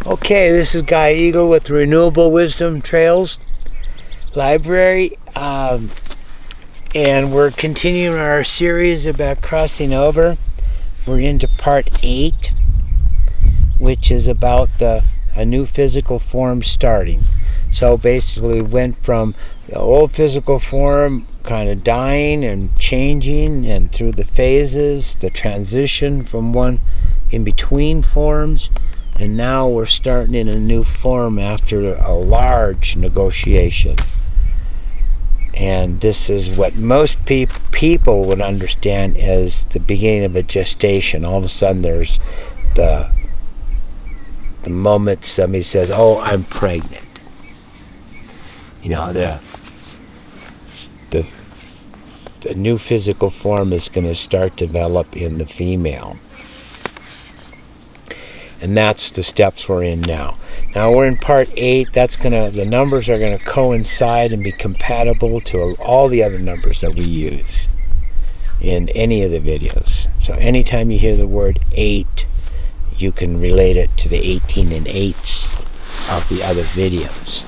Okay, this is Guy Eagle with Renewable Wisdom Trails Library, and we're continuing our series about crossing over. We're into part 8, which is about a new physical form starting. So basically we went from the old physical form kind of dying and changing, and through the phases, the transition from one in between forms, and now we're starting in a new form after a large negotiation. And this is what most people would understand as the beginning of a gestation. All of a sudden there's the moment somebody says, "Oh, I'm pregnant." You know, the new physical form is going to start to develop in the female. And that's the steps we're in now. Now we're in part 8. The numbers are going to coincide and be compatible to all the other numbers that we use in any of the videos. So anytime you hear the word 8, you can relate it to the 18 and 8s of the other videos.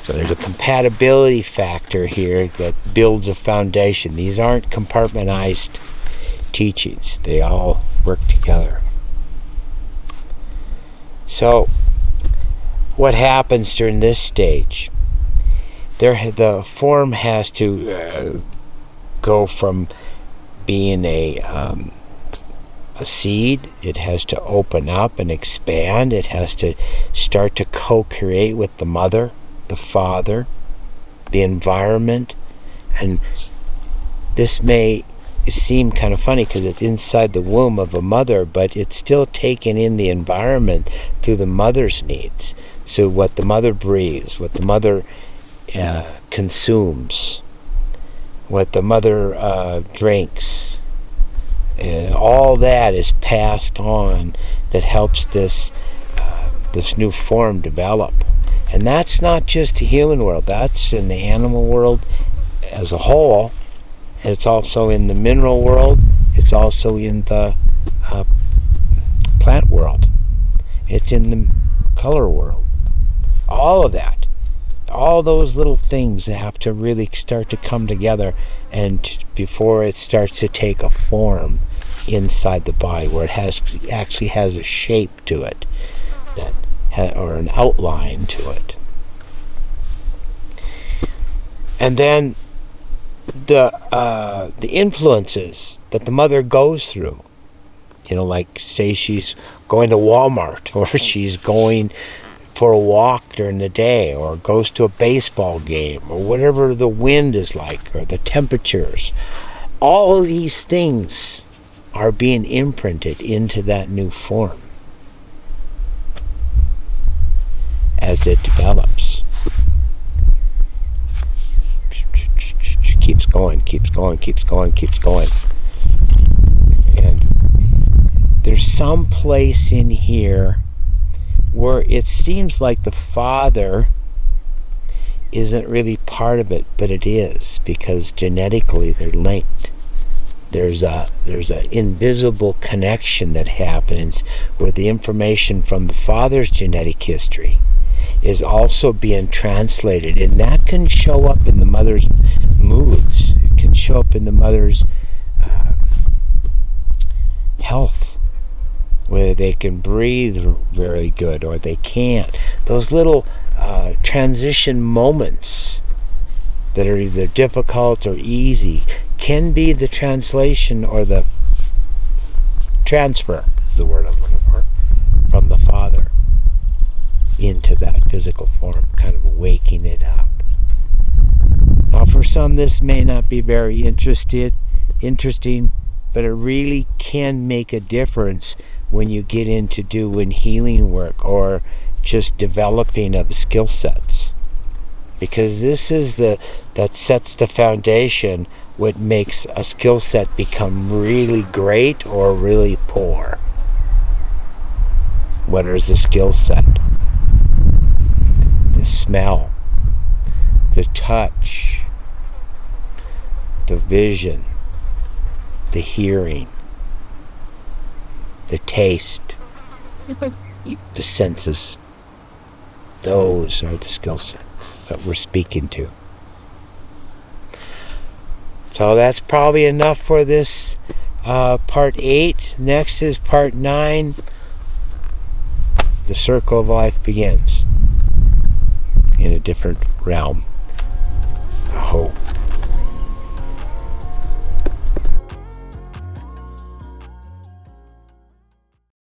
So there's a compatibility factor here that builds a foundation. These aren't compartmentalized teachings. They all work together. So what happens during this stage? The form has to go from being a seed. It has to open up and expand. It has to start to co-create with the mother, the father, the environment. And this may seem kind of funny because it's inside the womb of a mother, but it's still taking in the environment through the mother's needs. So what the mother breathes, what the mother consumes, what the mother drinks, all that is passed on that helps this new form develop. And that's not just the human world, that's in the animal world as a whole. It's also in the mineral world. It's also in the plant world. It's in the color world. All of that. All those little things have to really start to come together, and before it starts to take a form inside the body where it actually has a shape to it, or an outline to it. And then the influences that the mother goes through, like say she's going to Walmart, or she's going for a walk during the day, or goes to a baseball game, or whatever the wind is like, or the temperatures. All of these things are being imprinted into that new form as it develops. Keeps going. And there's some place in here where it seems like the father isn't really part of it, but it is, because genetically they're linked. There's a invisible connection that happens where the information from the father's genetic history is also being translated, and that can show up in the mother's moods. It can show up in the mother's health, whether they can breathe very good or they can't. Those little transition moments that are either difficult or easy can be the translation, or the transfer is the word I'm looking for, from the father into that physical form, kind of waking it up. Now for some this may not be very interesting, but it really can make a difference when you get into doing healing work or just developing of skill sets, because this is that sets the foundation. What makes a skill set become really great or really poor? What is the skill set? The smell, the touch, the vision, the hearing, the taste, the senses. Those are the skill sets that we're speaking to. So that's probably enough for this part 8. Next is part 9. The circle of life begins in a different realm.